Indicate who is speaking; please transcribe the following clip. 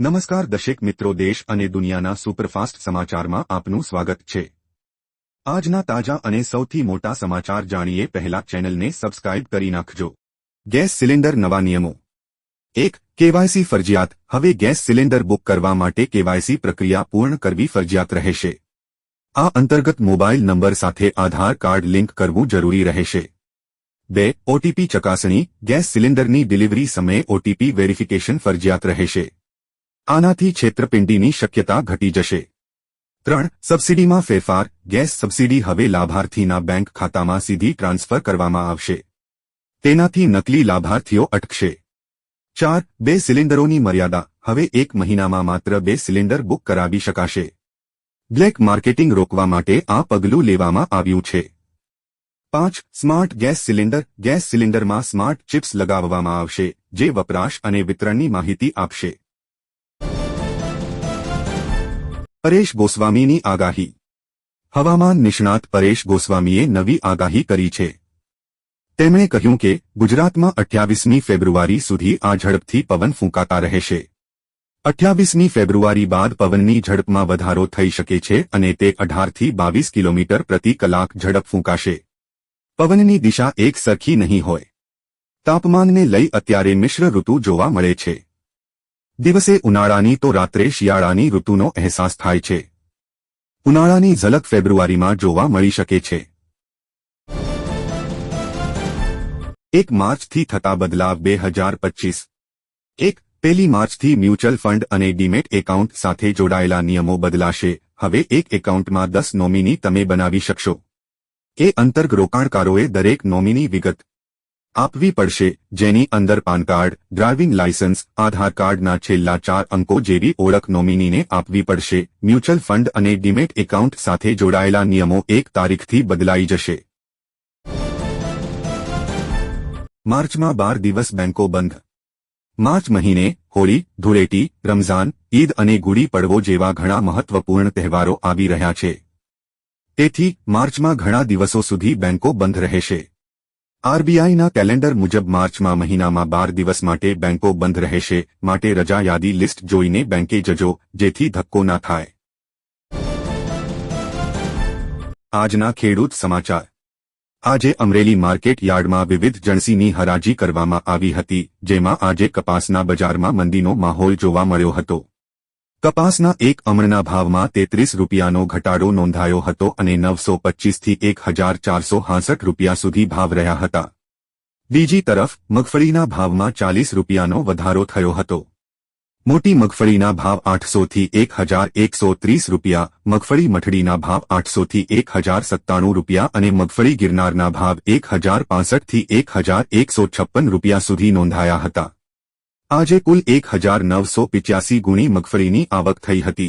Speaker 1: નમસ્કાર દર્શક મિત્રો, દેશ અને દુનિયાના સુપરફાસ્ટ સમાચારમાં આપનું સ્વાગત છે। આજના તાજા અને સૌથી મોટા સમાચાર જાણીએ પહેલા ચેનલને સબસ્ક્રાઇબ કરી નાખજો। ગેસ સિલિન્ડર નવા નિયમો। 1. કેવાયસી ફરજિયાત। હવે ગેસ સિલિન્ડર બુક કરવા માટે કેવાયસી પ્રક્રિયા પૂર્ણ કરવી ફરજિયાત રહેશે। આ અંતર્ગત મોબાઈલ નંબર સાથે આધાર કાર્ડ લિંક કરવું જરૂરી રહેશે। 2. ઓટીપી ચકાસણી। ગેસ સિલિન્ડરની ડિલિવરી સમયે ઓટીપી વેરિફિકેશન ફરજિયાત રહેશે। આનાથી છેતરપિંડીની શક્યતા ઘટી જશે। 3. સબસિડીમાં ફેરફાર। ગેસ સબસિડી હવે લાભાર્થીના બેંક ખાતામાં સીધી ટ્રાન્સફર કરવામાં આવશે। તેનાથી નકલી લાભાર્થીઓ અટકશે। 4. 2 સિલિન્ડરોની મર્યાદા। હવે 1 મહિનામાં માત્ર 2 સિલિન્ડર બુક કરાવી શકાશે। બ્લેક માર્કેટિંગ રોકવા માટે આ પગલું લેવામાં આવ્યું છે। 5. Smart gas cylinder. ગેસ સિલિન્ડરમાં સ્માર્ટ ચિપ્સ લગાવવામાં આવશે જે વપરાશ અને વિતરણની માહિતી આપશે। પરેશ ગોસ્વામીની આગાહી। હવામાન નિષ્ણાત પરેશ ગોસ્વામીએ નવી આગાહી કરી છે। તેમણે કહ્યું કે ગુજરાતમાં 28મી ફેબ્રુઆરી સુધી આ ઝડપથી પવન ફૂંકાતા રહેશે। 28મી ફેબ્રુઆરી બાદ પવનની ઝડપમાં વધારો થઈ શકે છે અને તે 18 થી 22 કિલોમીટર પ્રતિ કલાક ઝડપ ફૂંકાશે। પવનની દિશા એક સરખી નહીં હોય। તાપમાનને લઈ અત્યારે મિશ્ર ઋતુ જોવા મળે છે। દિવસે ઉનાળાની તો રાત્રે શિયાળાની ઋતુનો અહેસાસ થાય છે। ઉનાળાની ઝલક ફેબ્રુઆરીમાં જોવા મળી શકે છે। 1 માર્ચથી થતા બદલાવ 2025। 1. 1 માર્ચથી મ્યુચ્યુઅલ ફંડ અને ડીમેટ એકાઉન્ટ સાથે જોડાયેલા નિયમો બદલાશે। હવે એક એકાઉન્ટમાં 10 નોમિની તમે બનાવી શકશો। એ અંતર્ગત રોકાણકારોએ દરેક નોમિની વિગત આપવી પડશે જેની અંદર પાન કાર્ડ, ડ્રાઇવિંગ લાયસન્સ, આધાર કાર્ડના છેલ્લા 4 અંકો જેવી ઓળખ નોમિનીને આપવી પડશે। મ્યુચ્યુઅલ ફંડ અને ડીમેટ એકાઉન્ટ સાથે જોડાયેલા નિયમો 1 તારીખથી બદલાઈ જશે। માર્ચમાં 12 દિવસ બેંકો બંધ। માર્ચ મહિને હોળી, ધૂળેટી, રમઝાન, ઈદ અને ગુડી પડવો જેવા ઘણા મહત્વપૂર્ણ તહેવારો આવી રહ્યા છે। તેથી માર્ચમાં ઘણા દિવસો સુધી બેંકો બંધ રહેશે। આરબીઆઈના કેલેન્ડર મુજબ માર્ચમાં મહિનામાં 12 દિવસ માટે બેંકો બંધ રહેશે, માટે રજા યાદી લિસ્ટ જોઈને બેંકે જજો જેથી ધક્કો ના થાય। આજના ખેડૂત સમાચાર। આજે અમરેલી માર્કેટ યાર્ડમાં વિવિધ જણસીની હરાજી કરવામાં આવી હતી, જેમાં આજે કપાસના બજારમાં મંદીનો માહોલ જોવા મળ્યો હતો। કપાસના 1 અમણના ભાવમાં 33 રૂપિયાનો ઘટાડો નોંધાયો હતો અને 925 થી 1465 રૂપિયા સુધી ભાવ રહ્યા હતા। બીજી તરફ મગફળીના ભાવમાં 40 રૂપિયાનો વધારો થયો હતો। મોટી મગફળીના ભાવ 800 થી 1130 રૂપિયા, મગફળી મઠડીના ભાવ 800 થી 1097 રૂપિયા અને મગફળી ગિરનારના ભાવ 1065 થી 1156 રૂપિયા સુધી નોંધાયા હતા। આજે કુલ 1985 ગુણી મગફળીની આવક થઈ હતી।